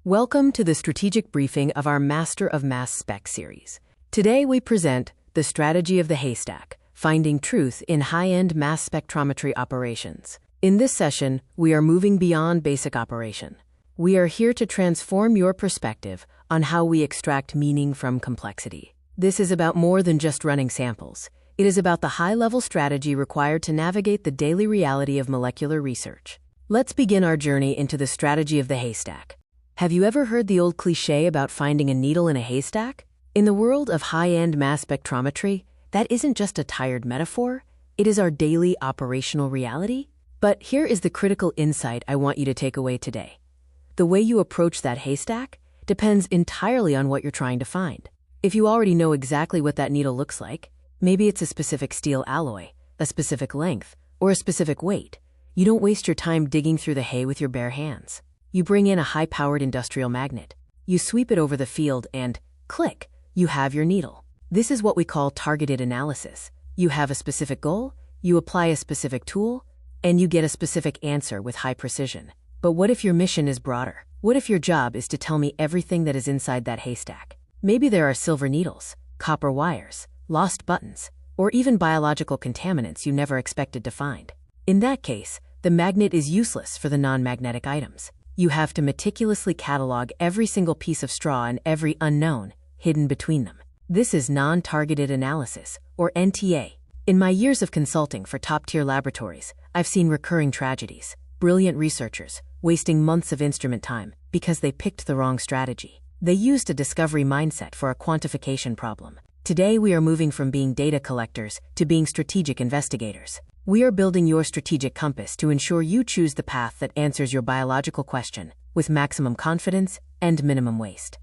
Welcome to the strategic briefing of our Master of Mass Spec series. Today we present the strategy of the haystack, finding truth in high-end mass spectrometry operations. In this session, we are moving beyond basic operation. We are here to transform your perspective on how we extract meaning from complexity. This is about more than just running samples. It is about the high-level strategy required to navigate the daily reality of molecular research. Let's begin our journey into the strategy of the haystack. Have you ever heard the old cliché about finding a needle in a haystack? In the world of high-end mass spectrometry, that isn't just a tired metaphor, it is our daily operational reality. But here is the critical insight I want you to take away today. The way you approach that haystack depends entirely on what you're trying to find. If you already know exactly what that needle looks like, maybe it's a specific steel alloy, a specific length, or a specific weight, you don't waste your time digging through the hay with your bare hands. You bring in a high-powered industrial magnet. You sweep it over the field and, click, you have your needle. This is what we call targeted analysis. You have a specific goal, you apply a specific tool, and you get a specific answer with high precision. But what if your mission is broader? What if your job is to tell me everything that is inside that haystack? Maybe there are silver needles, copper wires, lost buttons, or even biological contaminants you never expected to find. In that case, the magnet is useless for the non-magnetic items. You have to meticulously catalog every single piece of straw and every unknown hidden between them. This is non-targeted analysis, or NTA. In my years of consulting for top-tier laboratories, I've seen recurring tragedies. Brilliant researchers wasting months of instrument time because they picked the wrong strategy. They used a discovery mindset for a quantification problem. Today we are moving from being data collectors to being strategic investigators. We are building your strategic compass to ensure you choose the path that answers your biological question with maximum confidence and minimum waste.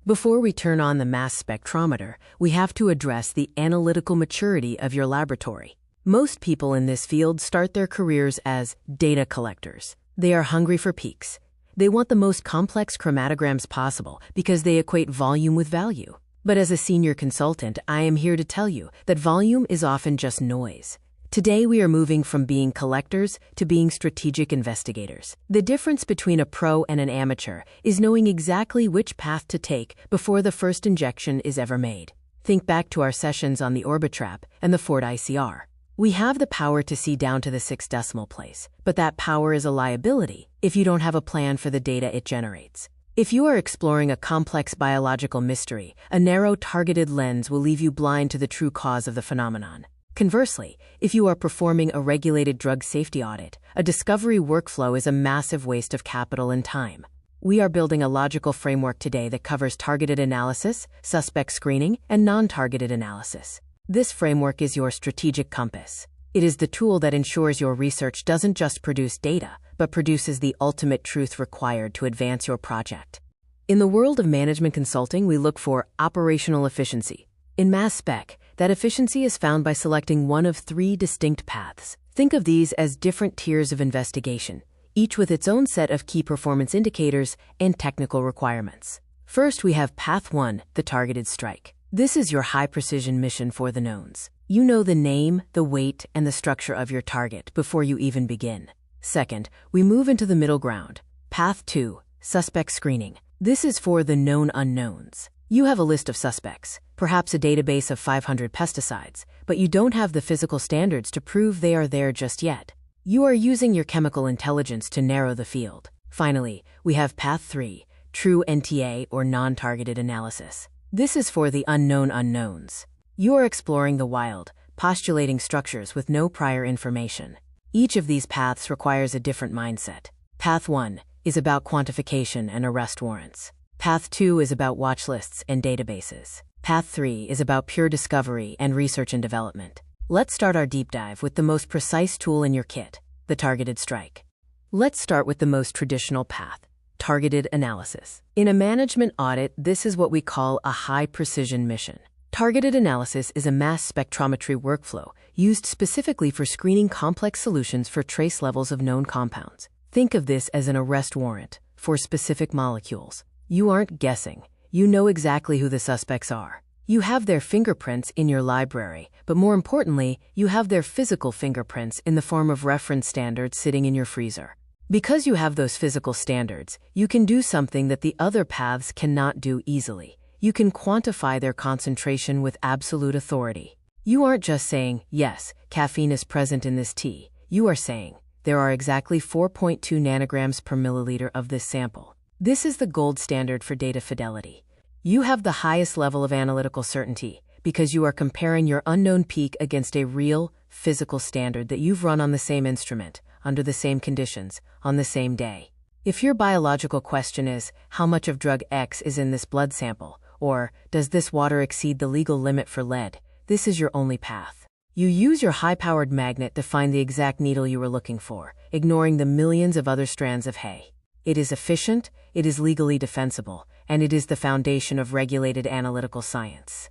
Before we turn on the mass spectrometer, we have to address the analytical maturity of your laboratory. Most people in this field start their careers as data collectors. They are hungry for peaks. They want the most complex chromatograms possible because they equate volume with value. But as a senior consultant, I am here to tell you that volume is often just noise. Today we are moving from being collectors to being strategic investigators. The difference between a pro and an amateur is knowing exactly which path to take before the first injection is ever made. Think back to our sessions on the Orbitrap and the Ford ICR. We have the power to see down to the 6th decimal place, but that power is a liability if you don't have a plan for the data it generates. If you are exploring a complex biological mystery, a narrow targeted lens will leave you blind to the true cause of the phenomenon. Conversely, if you are performing a regulated drug safety audit, a discovery workflow is a massive waste of capital and time. We are building a logical framework today that covers targeted analysis, suspect screening, and non-targeted analysis. This framework is your strategic compass. It is the tool that ensures your research doesn't just produce data, but produces the ultimate truth required to advance your project. In the world of management consulting, we look for operational efficiency. In mass spec, that efficiency is found by selecting one of 3 distinct paths. Think of these as different tiers of investigation, each with its own set of key performance indicators and technical requirements. First, we have Path 1, the targeted strike. This is your high-precision mission for the knowns. You know the name, the weight, and the structure of your target before you even begin. Second, we move into the middle ground. Path 2, suspect screening. This is for the known unknowns. You have a list of suspects, perhaps a database of 500 pesticides, but you don't have the physical standards to prove they are there just yet. You are using your chemical intelligence to narrow the field. Finally, we have Path 3, true NTA or non-targeted analysis. This is for the unknown unknowns. You are exploring the wild, postulating structures with no prior information. Each of these paths requires a different mindset. Path 1 is about quantification and arrest warrants. Path 2 is about watch lists and databases. Path 3 is about pure discovery and research and development. Let's start our deep dive with the most precise tool in your kit, the targeted strike. Let's start with the most traditional path, targeted analysis. In a management audit, this is what we call a high-precision mission. Targeted analysis is a mass spectrometry workflow used specifically for screening complex solutions for trace levels of known compounds. Think of this as an arrest warrant for specific molecules. You aren't guessing. You know exactly who the suspects are. You have their fingerprints in your library, but more importantly, you have their physical fingerprints in the form of reference standards sitting in your freezer. Because you have those physical standards, you can do something that the other paths cannot do easily. You can quantify their concentration with absolute authority. You aren't just saying, yes, caffeine is present in this tea. You are saying, there are exactly 4.2 nanograms per milliliter of this sample. This is the gold standard for data fidelity. You have the highest level of analytical certainty because you are comparing your unknown peak against a real, physical standard that you've run on the same instrument, under the same conditions, on the same day. If your biological question is, how much of drug X is in this blood sample, or does this water exceed the legal limit for lead, this is your only path. You use your high-powered magnet to find the exact needle you were looking for, ignoring the millions of other strands of hay. It is efficient, it is legally defensible, and it is the foundation of regulated analytical science.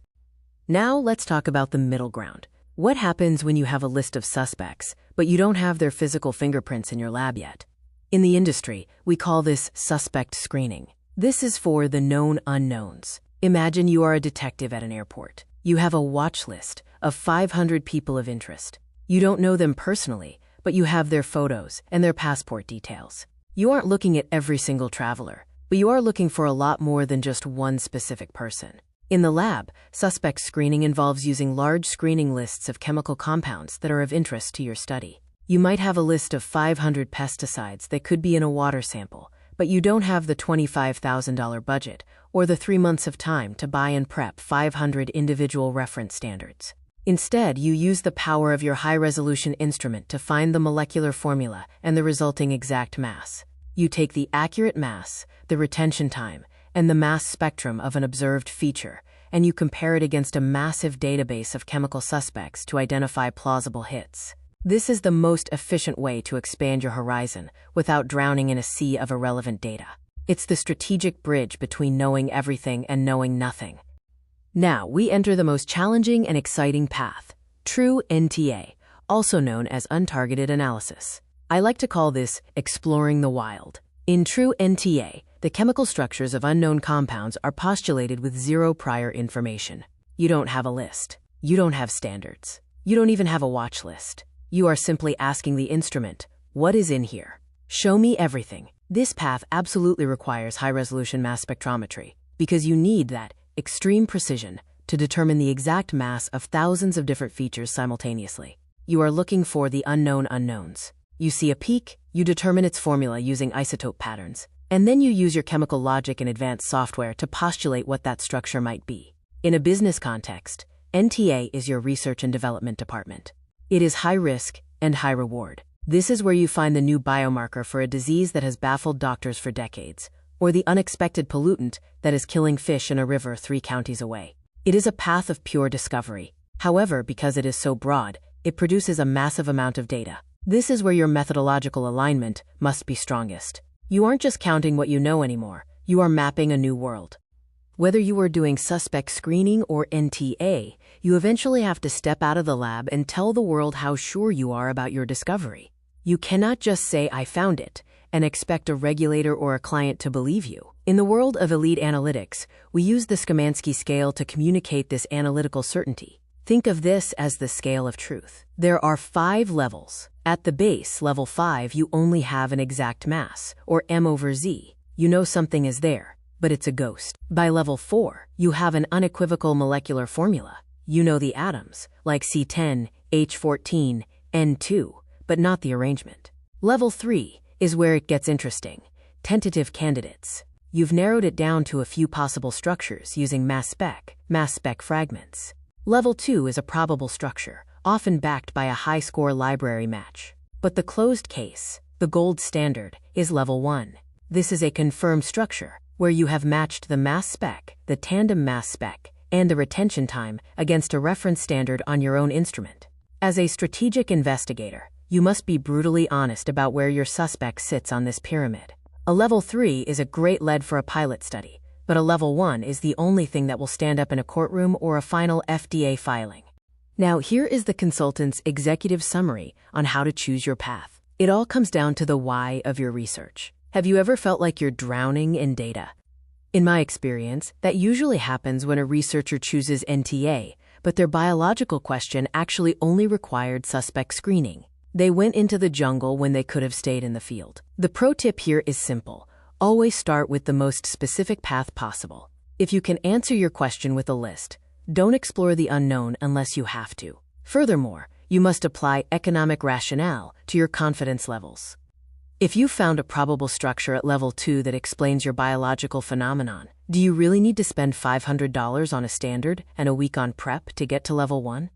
Now let's talk about the middle ground. What happens when you have a list of suspects, but you don't have their physical fingerprints in your lab yet? In the industry, we call this suspect screening. This is for the known unknowns. Imagine you are a detective at an airport. You have a watch list of 500 people of interest. You don't know them personally, but you have their photos and their passport details. You aren't looking at every single traveler, but you are looking for a lot more than just one specific person. In the lab, suspect screening involves using large screening lists of chemical compounds that are of interest to your study. You might have a list of 500 pesticides that could be in a water sample, but you don't have the $25,000 budget or the 3 months of time to buy and prep 500 individual reference standards. Instead, you use the power of your high-resolution instrument to find the molecular formula and the resulting exact mass. You take the accurate mass, the retention time, and the mass spectrum of an observed feature, and you compare it against a massive database of chemical suspects to identify plausible hits. This is the most efficient way to expand your horizon without drowning in a sea of irrelevant data. It's the strategic bridge between knowing everything and knowing nothing. Now, we enter the most challenging and exciting path, true NTA, also known as untargeted analysis. I like to call this exploring the wild. In true NTA, the chemical structures of unknown compounds are postulated with zero prior information. You don't have a list. You don't have standards. You don't even have a watch list. You are simply asking the instrument, what is in here? Show me everything. This path absolutely requires high-resolution mass spectrometry because you need that extreme precision to determine the exact mass of thousands of different features simultaneously. You are looking for the unknown unknowns. You see a peak, you determine its formula using isotope patterns, and then you use your chemical logic and advanced software to postulate what that structure might be. In a business context, NTA is your research and development department. It is high risk and high reward. This is where you find the new biomarker for a disease that has baffled doctors for decades, or the unexpected pollutant that is killing fish in a river 3 counties away. It is a path of pure discovery. However, because it is so broad, it produces a massive amount of data. This is where your methodological alignment must be strongest. You aren't just counting what you know anymore. You are mapping a new world. Whether you are doing suspect screening or NTA, you eventually have to step out of the lab and tell the world how sure you are about your discovery. You cannot just say, I found it, and expect a regulator or a client to believe you. In the world of elite analytics, we use the Szymanski scale to communicate this analytical certainty. Think of this as the scale of truth. There are 5 levels. At the base, level 5, you only have an exact mass, or m/z. You know something is there, but it's a ghost. By level 4, you have an unequivocal molecular formula. You know the atoms, like C10, H14, N2, but not the arrangement. Level 3 is where it gets interesting. Tentative candidates. You've narrowed it down to a few possible structures using mass spec fragments. Level 2 is a probable structure, often backed by a high-score library match. But the closed case, the gold standard, is level 1. This is a confirmed structure, where you have matched the mass spec, the tandem mass spec, and the retention time against a reference standard on your own instrument. As a strategic investigator, you must be brutally honest about where your suspect sits on this pyramid. A level 3 is a great lead for a pilot study, but a level 1 is the only thing that will stand up in a courtroom or a final FDA filing. Now, here is the consultant's executive summary on how to choose your path. It all comes down to the why of your research. Have you ever felt like you're drowning in data? In my experience, that usually happens when a researcher chooses NTA, but their biological question actually only required suspect screening. They went into the jungle when they could have stayed in the field. The pro tip here is simple. Always start with the most specific path possible. If you can answer your question with a list, don't explore the unknown unless you have to. Furthermore, you must apply economic rationale to your confidence levels. If you found a probable structure at level 2 that explains your biological phenomenon, do you really need to spend $500 on a standard and a week on prep to get to level 1?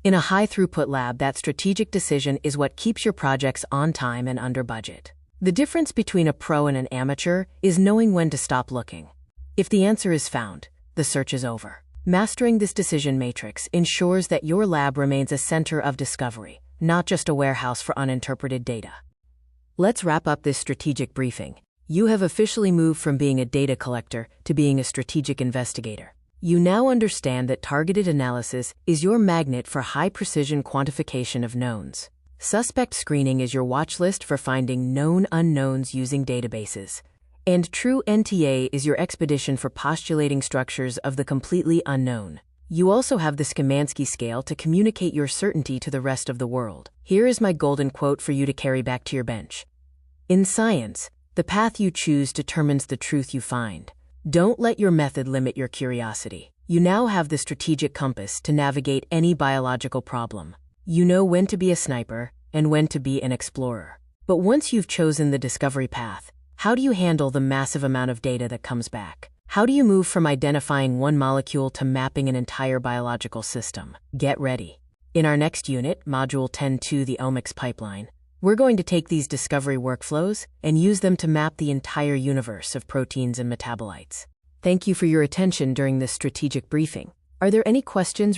In a high-throughput lab, that strategic decision is what keeps your projects on time and under budget. The difference between a pro and an amateur is knowing when to stop looking. If the answer is found, the search is over. Mastering this decision matrix ensures that your lab remains a center of discovery, not just a warehouse for uninterpreted data. Let's wrap up this strategic briefing. You have officially moved from being a data collector to being a strategic investigator. You now understand that targeted analysis is your magnet for high-precision quantification of knowns. Suspect screening is your watch list for finding known unknowns using databases. And true NTA is your expedition for postulating structures of the completely unknown. You also have the Szymanski scale to communicate your certainty to the rest of the world. Here is my golden quote for you to carry back to your bench. In science, the path you choose determines the truth you find. Don't let your method limit your curiosity. You now have the strategic compass to navigate any biological problem. You know when to be a sniper and when to be an explorer. But once you've chosen the discovery path, how do you handle the massive amount of data that comes back? How do you move from identifying one molecule to mapping an entire biological system? Get ready. In our next unit, Module 10-2, the Omics Pipeline, we're going to take these discovery workflows and use them to map the entire universe of proteins and metabolites. Thank you for your attention during this strategic briefing. Are there any questions